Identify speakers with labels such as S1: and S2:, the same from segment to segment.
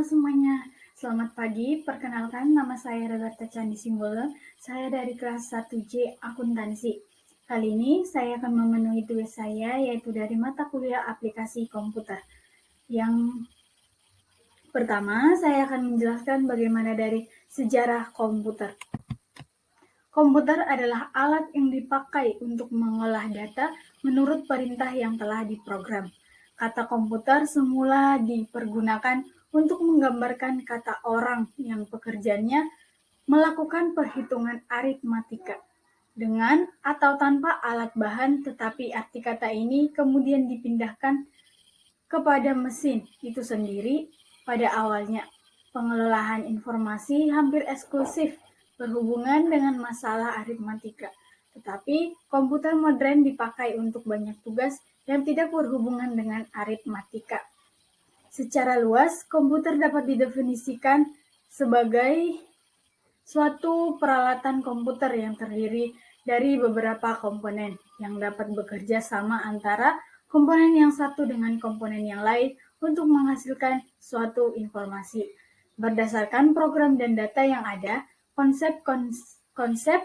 S1: Halo semuanya, selamat pagi. Perkenalkan, nama saya Roberta Candi Simbolo. Saya dari kelas 1J Akuntansi. Kali ini saya akan memenuhi tugas saya, yaitu dari mata kuliah aplikasi komputer. Yang pertama, saya akan menjelaskan bagaimana dari sejarah komputer. Komputer adalah alat yang dipakai untuk mengolah data menurut perintah yang telah diprogram. Kata komputer semula dipergunakan untuk menggambarkan kata orang yang pekerjaannya melakukan perhitungan aritmatika dengan atau tanpa alat bahan, tetapi arti kata ini kemudian dipindahkan kepada mesin itu sendiri. Pada awalnya, pengelolaan informasi hampir eksklusif berhubungan dengan masalah aritmatika, tetapi komputer modern dipakai untuk banyak tugas yang tidak berhubungan dengan aritmatika. Secara luas, komputer dapat didefinisikan sebagai suatu peralatan komputer yang terdiri dari beberapa komponen yang dapat bekerja sama antara komponen yang satu dengan komponen yang lain untuk menghasilkan suatu informasi. Berdasarkan program dan data yang ada, konsep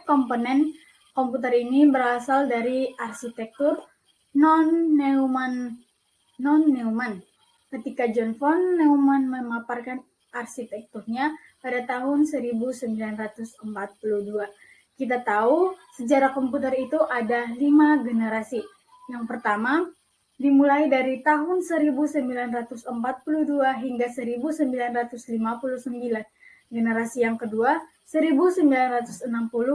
S1: komponen komputer ini berasal dari arsitektur non-Neumann. Ketika John von Neumann memaparkan arsitekturnya pada tahun 1942. Kita tahu sejarah komputer itu ada 5 generasi. Yang pertama, dimulai dari tahun 1942 hingga 1959. Generasi yang kedua, 1960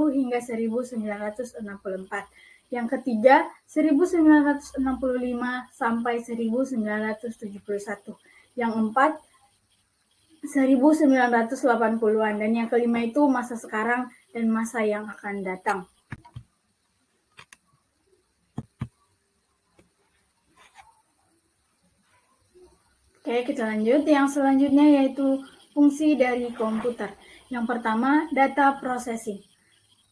S1: hingga 1964. Yang ketiga, 1965 sampai 1971. Yang empat, 1980-an. Dan yang kelima itu masa sekarang dan masa yang akan datang. Oke, kita lanjut. Yang selanjutnya yaitu fungsi dari komputer. Yang pertama, data processing.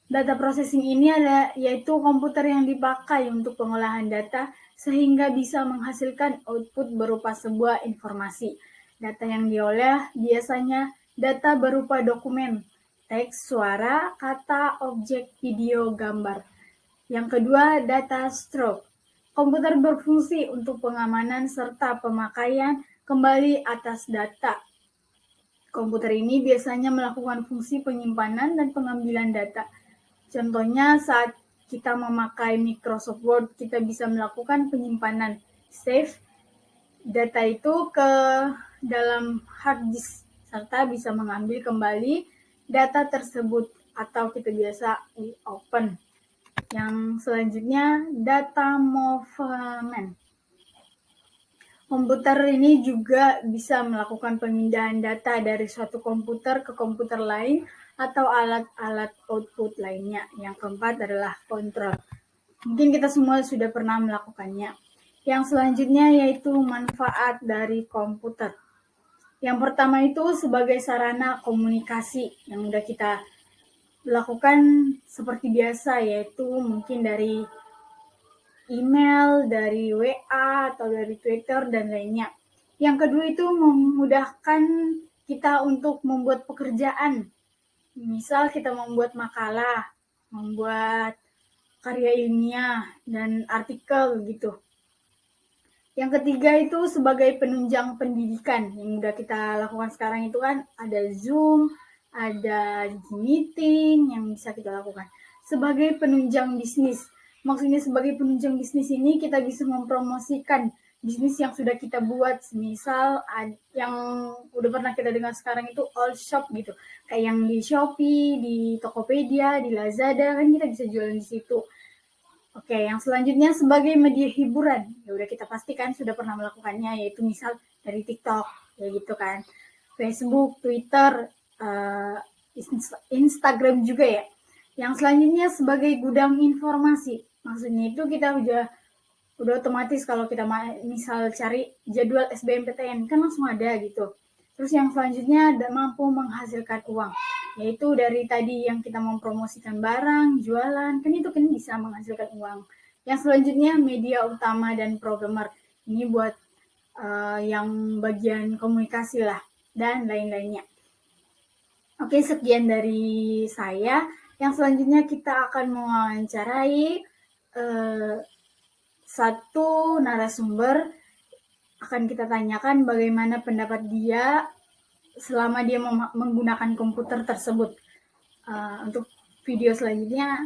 S1: Data processing ini yaitu komputer yang dipakai untuk pengolahan data sehingga bisa menghasilkan output berupa sebuah informasi. Data yang diolah biasanya data berupa dokumen, teks, suara, kata, objek, video, gambar. Yang kedua, data stroke. Komputer berfungsi untuk pengamanan serta pemakaian kembali atas data. Komputer ini biasanya melakukan fungsi penyimpanan dan pengambilan data. Contohnya saat kita memakai Microsoft Word, kita bisa melakukan penyimpanan, save data itu ke dalam hard disk, serta bisa mengambil kembali data tersebut atau kita biasa open. Yang selanjutnya, data movement. Komputer ini juga bisa melakukan pemindahan data dari suatu komputer ke komputer lain atau alat-alat output lainnya. Yang keempat adalah kontrol. Mungkin kita semua sudah pernah melakukannya. Yang selanjutnya yaitu manfaat dari komputer. Yang pertama itu sebagai sarana komunikasi yang sudah kita lakukan seperti biasa, yaitu mungkin dari email, dari WA, atau dari Twitter, dan lainnya. Yang kedua itu memudahkan kita untuk membuat pekerjaan. Misal kita membuat makalah, membuat karya ilmiah, dan artikel gitu. Yang ketiga itu sebagai penunjang pendidikan. Yang udah kita lakukan sekarang itu kan ada Zoom, ada meeting yang bisa kita lakukan. Sebagai penunjang bisnis. Maksudnya sebagai penunjang bisnis ini kita bisa mempromosikan bisnis yang sudah kita buat. Misal yang udah pernah kita dengar sekarang itu all shop gitu. Kayak yang di Shopee, di Tokopedia, di Lazada, kan kita bisa jualan di situ. Oke, yang selanjutnya sebagai media hiburan. Ya udah kita pastikan sudah pernah melakukannya, yaitu misal dari TikTok, ya gitu kan. Facebook, Twitter, Instagram juga ya. Yang selanjutnya sebagai gudang informasi. Maksudnya itu kita udah otomatis kalau kita misal cari jadwal SBMPTN kan langsung ada gitu. Terus yang selanjutnya mampu menghasilkan uang, yaitu dari tadi yang kita mempromosikan barang, jualan, kan itu kan bisa menghasilkan uang. Yang selanjutnya media utama dan programmer. Ini buat yang bagian komunikasi lah. dan lain-lainnya. Oke, sekian dari saya. Yang selanjutnya kita akan mewawancarai satu narasumber. Akan kita tanyakan bagaimana pendapat dia selama dia menggunakan komputer tersebut. Untuk video selanjutnya,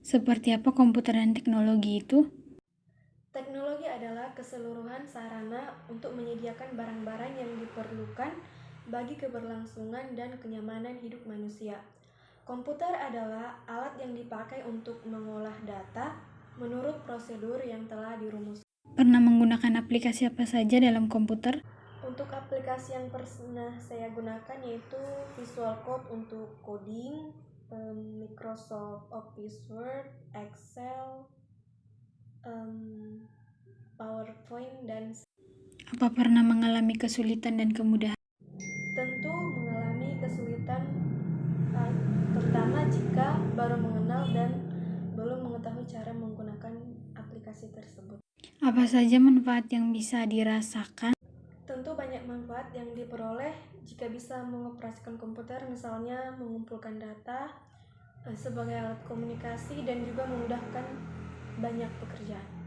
S2: seperti apa komputer dan teknologi itu?
S3: Teknologi adalah keseluruhan sarana untuk menyediakan barang-barang yang diperlukan bagi keberlangsungan dan kenyamanan hidup manusia. Komputer adalah alat yang dipakai untuk mengolah data menurut prosedur yang telah dirumuskan.
S2: Pernah menggunakan aplikasi apa saja dalam komputer?
S3: Untuk aplikasi yang pernah saya gunakan yaitu Visual Code untuk coding, Microsoft Office Word, Excel, PowerPoint, dan
S2: Apa pernah mengalami kesulitan dan kemudahan?
S3: tentu mengalami kesulitan, terutama jika baru mengenal dan belum mengetahui cara menggunakan aplikasi tersebut.
S2: Apa saja manfaat yang bisa dirasakan?
S3: Tentu banyak manfaat yang diperoleh jika bisa mengoperasikan komputer, misalnya mengumpulkan data sebagai alat komunikasi dan juga memudahkan banyak pekerjaan.